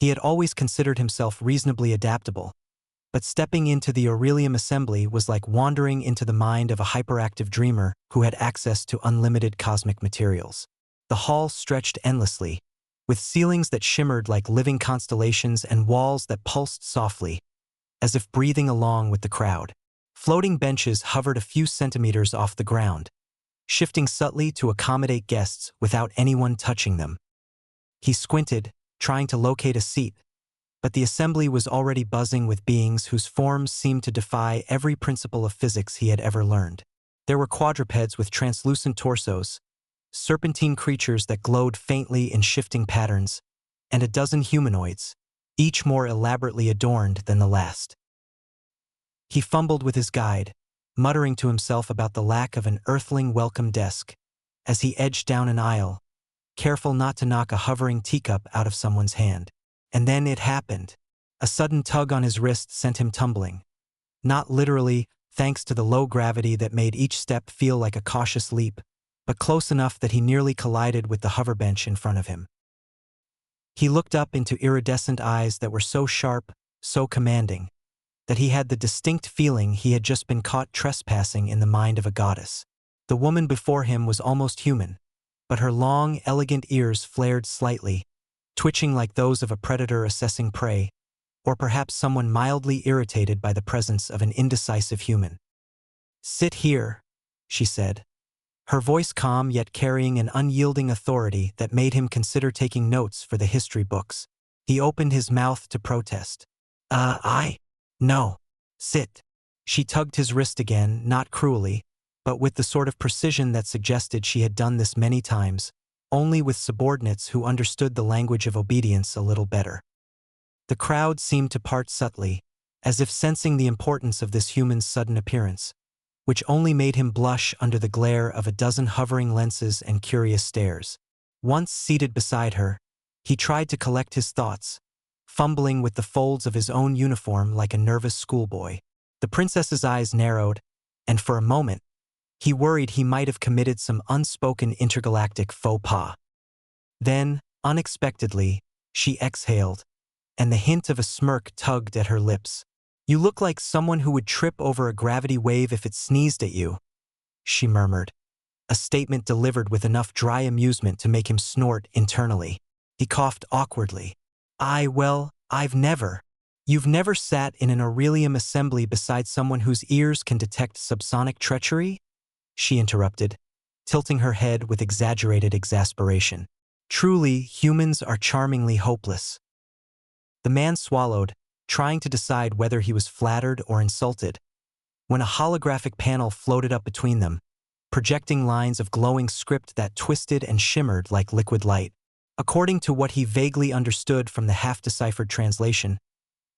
He had always considered himself reasonably adaptable, but stepping into the Aurelium assembly was like wandering into the mind of a hyperactive dreamer who had access to unlimited cosmic materials. The hall stretched endlessly, with ceilings that shimmered like living constellations and walls that pulsed softly, as if breathing along with the crowd. Floating benches hovered a few centimeters off the ground, shifting subtly to accommodate guests without anyone touching them. He squinted, trying to locate a seat, but the assembly was already buzzing with beings whose forms seemed to defy every principle of physics he had ever learned. There were quadrupeds with translucent torsos, serpentine creatures that glowed faintly in shifting patterns, and a dozen humanoids, each more elaborately adorned than the last. He fumbled with his guide, muttering to himself about the lack of an earthling welcome desk, as he edged down an aisle, careful not to knock a hovering teacup out of someone's hand. And then it happened. A sudden tug on his wrist sent him tumbling. Not literally, thanks to the low gravity that made each step feel like a cautious leap, but close enough that he nearly collided with the hoverbench in front of him. He looked up into iridescent eyes that were so sharp, so commanding, that he had the distinct feeling he had just been caught trespassing in the mind of a goddess. The woman before him was almost human, but her long, elegant ears flared slightly, twitching like those of a predator assessing prey, or perhaps someone mildly irritated by the presence of an indecisive human. "Sit here," she said, her voice calm yet carrying an unyielding authority that made him consider taking notes for the history books. He opened his mouth to protest. No. Sit." She tugged his wrist again, not cruelly, but with the sort of precision that suggested she had done this many times, only with subordinates who understood the language of obedience a little better. The crowd seemed to part subtly, as if sensing the importance of this human's sudden appearance, which only made him blush under the glare of a dozen hovering lenses and curious stares. Once seated beside her, he tried to collect his thoughts, fumbling with the folds of his own uniform like a nervous schoolboy. The princess's eyes narrowed, and for a moment, he worried he might have committed some unspoken intergalactic faux pas. Then, unexpectedly, she exhaled, and the hint of a smirk tugged at her lips. "You look like someone who would trip over a gravity wave if it sneezed at you," she murmured, a statement delivered with enough dry amusement to make him snort internally. He coughed awkwardly. You've never sat in an Aurelium assembly beside someone whose ears can detect subsonic treachery?" she interrupted, tilting her head with exaggerated exasperation. "Truly, humans are charmingly hopeless." The man swallowed, trying to decide whether he was flattered or insulted, when a holographic panel floated up between them, projecting lines of glowing script that twisted and shimmered like liquid light. According to what he vaguely understood from the half-deciphered translation,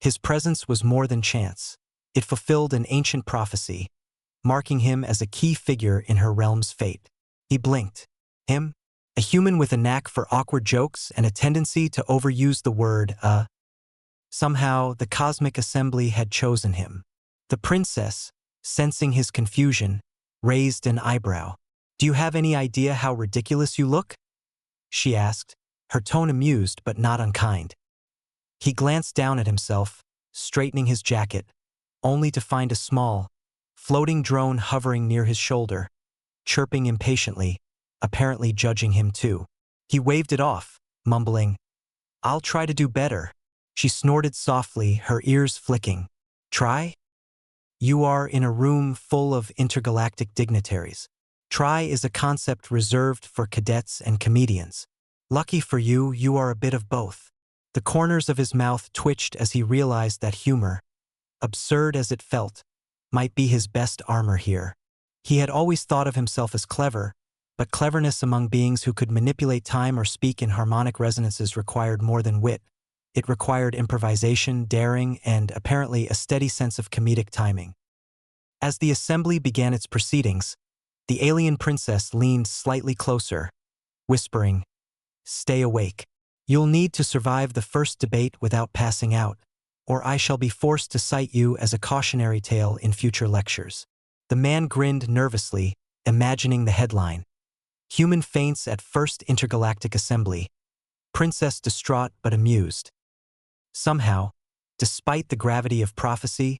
his presence was more than chance. It fulfilled an ancient prophecy, marking him as a key figure in her realm's fate. He blinked. Him? A human with a knack for awkward jokes and a tendency to overuse the word, Somehow, the cosmic assembly had chosen him. The princess, sensing his confusion, raised an eyebrow. "Do you have any idea how ridiculous you look?" she asked, her tone amused but not unkind. He glanced down at himself, straightening his jacket, only to find a small, floating drone hovering near his shoulder, chirping impatiently, apparently judging him too. He waved it off, mumbling, "I'll try to do better." She snorted softly, her ears flicking. "Try? You are in a room full of intergalactic dignitaries. Try is a concept reserved for cadets and comedians. Lucky for you, you are a bit of both." The corners of his mouth twitched as he realized that humor, absurd as it felt, might be his best armor here. He had always thought of himself as clever, but cleverness among beings who could manipulate time or speak in harmonic resonances required more than wit. It required improvisation, daring, and, apparently, a steady sense of comedic timing. As the assembly began its proceedings, the alien princess leaned slightly closer, whispering, "Stay awake. You'll need to survive the first debate without passing out, or I shall be forced to cite you as a cautionary tale in future lectures." The man grinned nervously, imagining the headline. "Human faints at First Intergalactic Assembly. Princess distraught but amused." Somehow, despite the gravity of prophecy,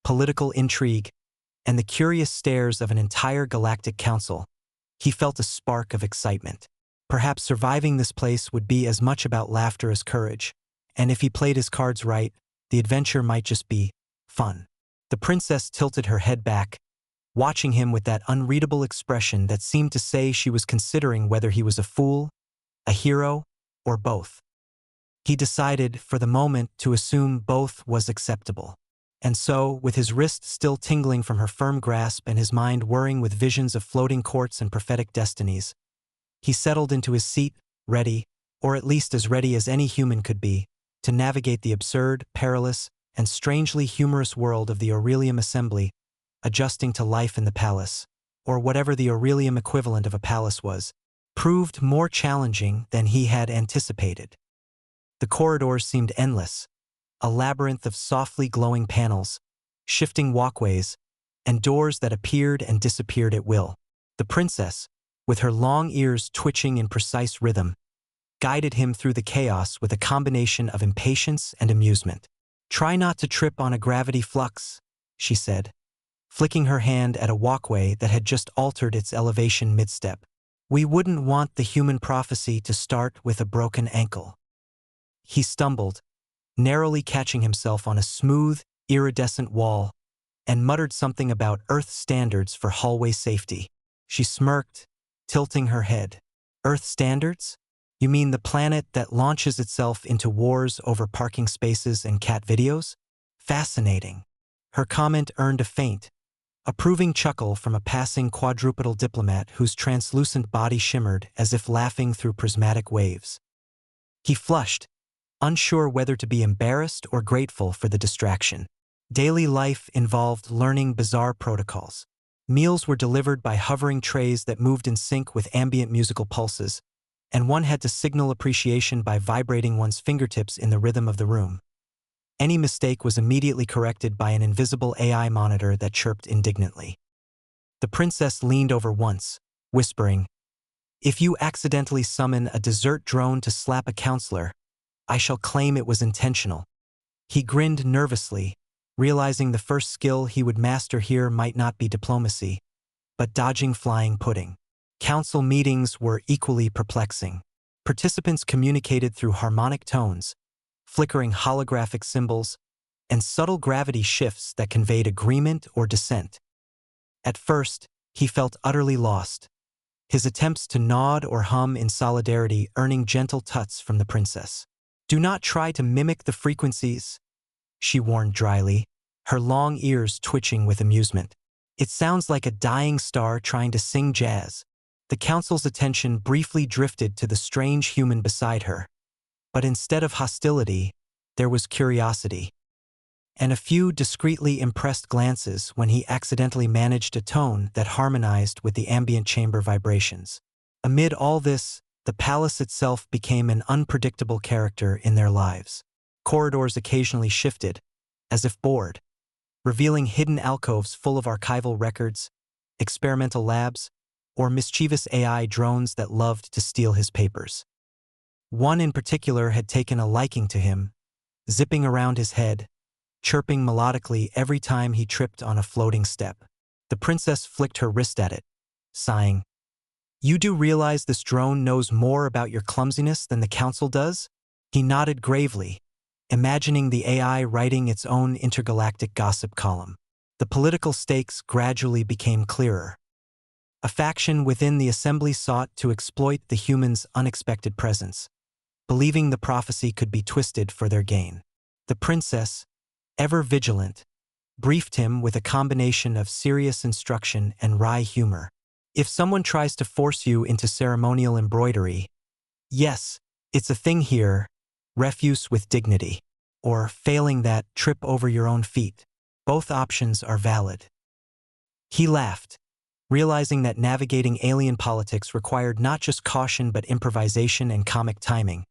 political intrigue, and the curious stares of an entire galactic council, he felt a spark of excitement. Perhaps surviving this place would be as much about laughter as courage, and if he played his cards right, the adventure might just be fun. The princess tilted her head back, watching him with that unreadable expression that seemed to say she was considering whether he was a fool, a hero, or both. He decided, for the moment, to assume both was acceptable. And so, with his wrist still tingling from her firm grasp and his mind whirring with visions of floating courts and prophetic destinies, he settled into his seat, ready, or at least as ready as any human could be, to navigate the absurd, perilous, and strangely humorous world of the Aurelium Assembly, adjusting to life in the palace, or whatever the Aurelium equivalent of a palace was, proved more challenging than he had anticipated. The corridors seemed endless, a labyrinth of softly glowing panels, shifting walkways, and doors that appeared and disappeared at will. The princess, with her long ears twitching in precise rhythm, guided him through the chaos with a combination of impatience and amusement. "Try not to trip on a gravity flux," she said, flicking her hand at a walkway that had just altered its elevation mid-step. "We wouldn't want the human prophecy to start with a broken ankle." He stumbled, narrowly catching himself on a smooth, iridescent wall, and muttered something about Earth standards for hallway safety. She smirked, tilting her head. "Earth standards? You mean the planet that launches itself into wars over parking spaces and cat videos? Fascinating." Her comment earned a faint, approving chuckle from a passing quadrupedal diplomat whose translucent body shimmered as if laughing through prismatic waves. He flushed, unsure whether to be embarrassed or grateful for the distraction. Daily life involved learning bizarre protocols. Meals were delivered by hovering trays that moved in sync with ambient musical pulses, and one had to signal appreciation by vibrating one's fingertips in the rhythm of the room. Any mistake was immediately corrected by an invisible AI monitor that chirped indignantly. The princess leaned over once, whispering, "If you accidentally summon a dessert drone to slap a counselor, I shall claim it was intentional." He grinned nervously, realizing the first skill he would master here might not be diplomacy, but dodging flying pudding. Council meetings were equally perplexing. Participants communicated through harmonic tones, flickering holographic symbols, and subtle gravity shifts that conveyed agreement or dissent. At first, he felt utterly lost, his attempts to nod or hum in solidarity earning gentle tuts from the princess. "Do not try to mimic the frequencies," she warned dryly, her long ears twitching with amusement. "It sounds like a dying star trying to sing jazz." The council's attention briefly drifted to the strange human beside her, but instead of hostility, there was curiosity, and a few discreetly impressed glances when he accidentally managed a tone that harmonized with the ambient chamber vibrations. Amid all this, the palace itself became an unpredictable character in their lives. Corridors occasionally shifted, as if bored, revealing hidden alcoves full of archival records, experimental labs, or mischievous AI drones that loved to steal his papers. One in particular had taken a liking to him, zipping around his head, chirping melodically every time he tripped on a floating step. The princess flicked her wrist at it, sighing. "You do realize this drone knows more about your clumsiness than the council does?" He nodded gravely, imagining the AI writing its own intergalactic gossip column. The political stakes gradually became clearer. A faction within the assembly sought to exploit the humans' unexpected presence, believing the prophecy could be twisted for their gain. The princess, ever vigilant, briefed him with a combination of serious instruction and wry humor. "If someone tries to force you into ceremonial embroidery, yes, it's a thing here, refuse with dignity. Or, failing that, trip over your own feet. Both options are valid." He laughed, realizing that navigating alien politics required not just caution but improvisation and comic timing.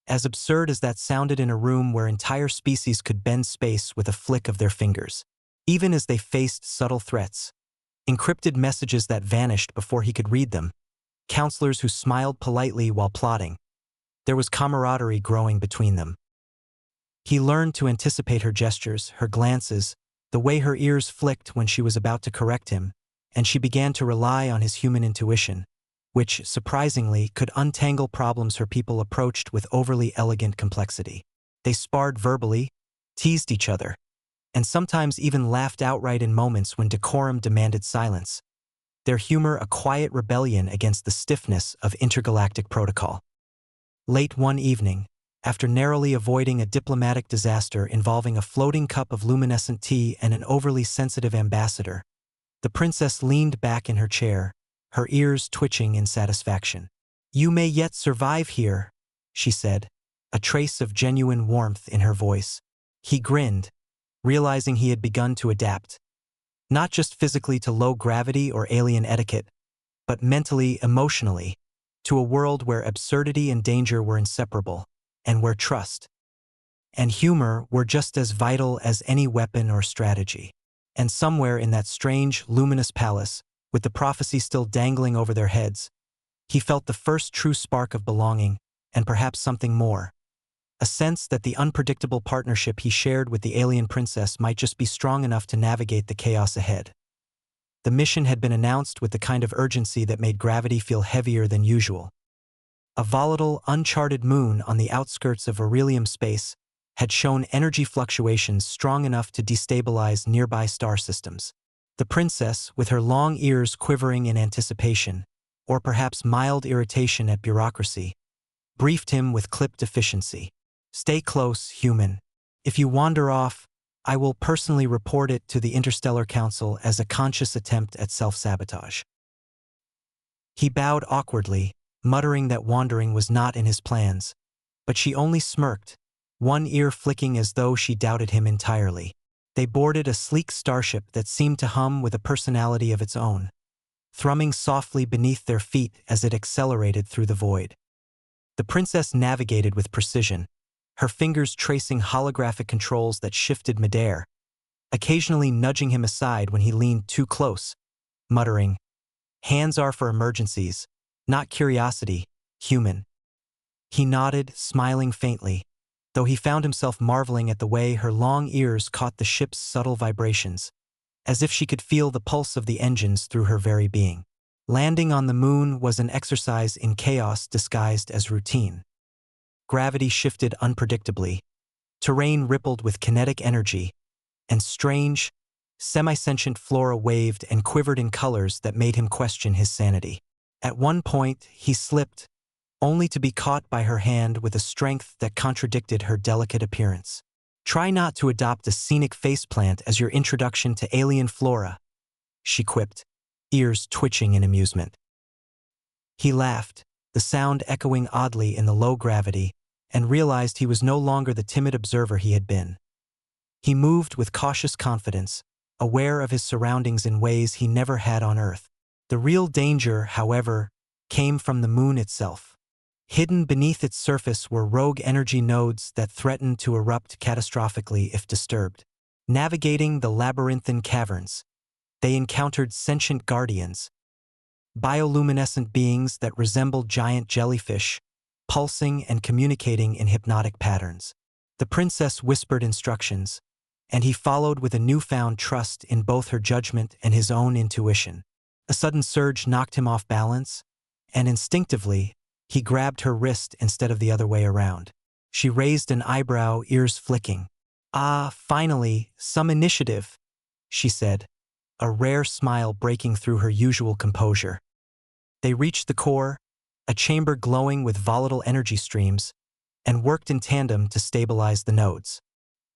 As absurd as that sounded in a room where entire species could bend space with a flick of their fingers. Even as they faced subtle threats, encrypted messages that vanished before he could read them, counselors who smiled politely while plotting, there was camaraderie growing between them. He learned to anticipate her gestures, her glances, the way her ears flicked when she was about to correct him, and she began to rely on his human intuition, which, surprisingly, could untangle problems her people approached with overly elegant complexity. They sparred verbally, teased each other, and sometimes even laughed outright in moments when decorum demanded silence, their humor a quiet rebellion against the stiffness of intergalactic protocol. Late one evening, after narrowly avoiding a diplomatic disaster involving a floating cup of luminescent tea and an overly sensitive ambassador, the princess leaned back in her chair, her ears twitching in satisfaction. "You may yet survive here," she said, a trace of genuine warmth in her voice. He grinned, realizing he had begun to adapt, not just physically to low gravity or alien etiquette, but mentally, emotionally, to a world where absurdity and danger were inseparable, and where trust and humor were just as vital as any weapon or strategy. And somewhere in that strange, luminous palace, with the prophecy still dangling over their heads, he felt the first true spark of belonging, and perhaps something more. A sense that the unpredictable partnership he shared with the alien princess might just be strong enough to navigate the chaos ahead. The mission had been announced with the kind of urgency that made gravity feel heavier than usual. A volatile, uncharted moon on the outskirts of Aurelium space had shown energy fluctuations strong enough to destabilize nearby star systems. The princess, with her long ears quivering in anticipation, or perhaps mild irritation at bureaucracy, briefed him with clipped efficiency. "Stay close, human. If you wander off, I will personally report it to the Interstellar Council as a conscious attempt at self-sabotage." He bowed awkwardly, muttering that wandering was not in his plans, but she only smirked, one ear flicking as though she doubted him entirely. They boarded a sleek starship that seemed to hum with a personality of its own, thrumming softly beneath their feet as it accelerated through the void. The princess navigated with precision, her fingers tracing holographic controls that shifted midair, occasionally nudging him aside when he leaned too close, muttering, "Hands are for emergencies, not curiosity, human." He nodded, smiling faintly, though he found himself marveling at the way her long ears caught the ship's subtle vibrations, as if she could feel the pulse of the engines through her very being. Landing on the moon was an exercise in chaos disguised as routine. Gravity shifted unpredictably, terrain rippled with kinetic energy, and strange, semi-sentient flora waved and quivered in colors that made him question his sanity. At one point, he slipped, only to be caught by her hand with a strength that contradicted her delicate appearance. "Try not to adopt a scenic faceplant as your introduction to alien flora," she quipped, ears twitching in amusement. He laughed, the sound echoing oddly in the low gravity, and realized he was no longer the timid observer he had been. He moved with cautious confidence, aware of his surroundings in ways he never had on Earth. The real danger, however, came from the moon itself. Hidden beneath its surface were rogue energy nodes that threatened to erupt catastrophically if disturbed. Navigating the labyrinthine caverns, they encountered sentient guardians, bioluminescent beings that resembled giant jellyfish, pulsing and communicating in hypnotic patterns. The princess whispered instructions, and he followed with a newfound trust in both her judgment and his own intuition. A sudden surge knocked him off balance, and instinctively, he grabbed her wrist instead of the other way around. She raised an eyebrow, ears flicking. "Ah, finally, some initiative," she said, a rare smile breaking through her usual composure. They reached the core, a chamber glowing with volatile energy streams, and worked in tandem to stabilize the nodes.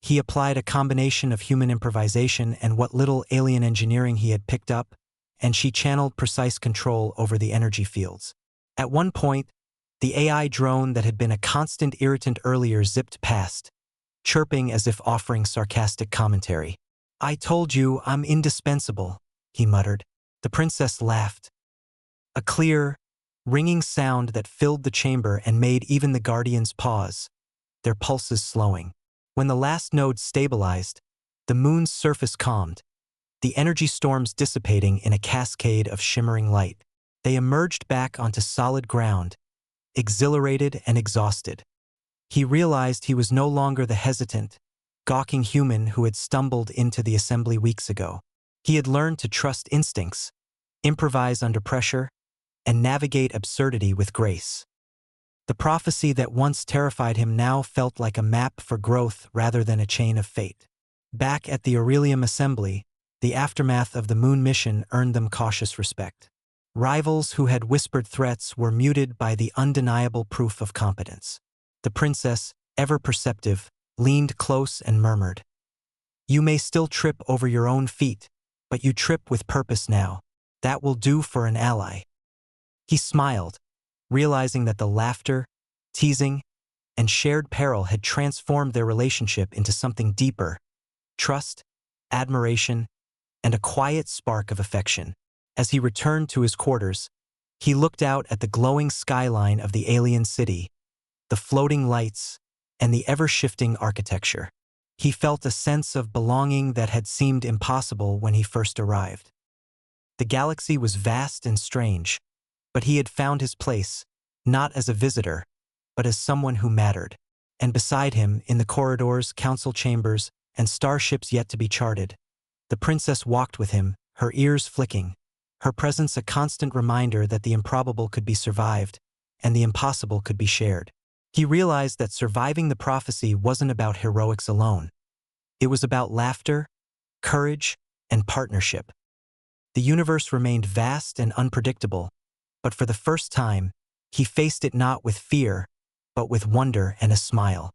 He applied a combination of human improvisation and what little alien engineering he had picked up, and she channeled precise control over the energy fields. At one point, the AI drone that had been a constant irritant earlier zipped past, chirping as if offering sarcastic commentary. "I told you I'm indispensable," he muttered. The princess laughed. A clear, ringing sound that filled the chamber and made even the guardians pause, their pulses slowing. When the last node stabilized, the moon's surface calmed, the energy storms dissipating in a cascade of shimmering light. They emerged back onto solid ground, exhilarated and exhausted. He realized he was no longer the hesitant, gawking human who had stumbled into the assembly weeks ago. He had learned to trust instincts, improvise under pressure, and navigate absurdity with grace. The prophecy that once terrified him now felt like a map for growth rather than a chain of fate. Back at the Aurelium Assembly, the aftermath of the moon mission earned them cautious respect. Rivals who had whispered threats were muted by the undeniable proof of competence. The princess, ever perceptive, leaned close and murmured, "You may still trip over your own feet, but you trip with purpose now. That will do for an ally." He smiled, realizing that the laughter, teasing, and shared peril had transformed their relationship into something deeper: trust, admiration, and a quiet spark of affection. As he returned to his quarters, he looked out at the glowing skyline of the alien city, the floating lights, and the ever-shifting architecture. He felt a sense of belonging that had seemed impossible when he first arrived. The galaxy was vast and strange, but he had found his place, not as a visitor, but as someone who mattered. And beside him, in the corridors, council chambers, and starships yet to be charted, the princess walked with him, her ears flicking, her presence a constant reminder that the improbable could be survived, and the impossible could be shared. He realized that surviving the prophecy wasn't about heroics alone. It was about laughter, courage, and partnership. The universe remained vast and unpredictable, but for the first time, he faced it not with fear, but with wonder and a smile.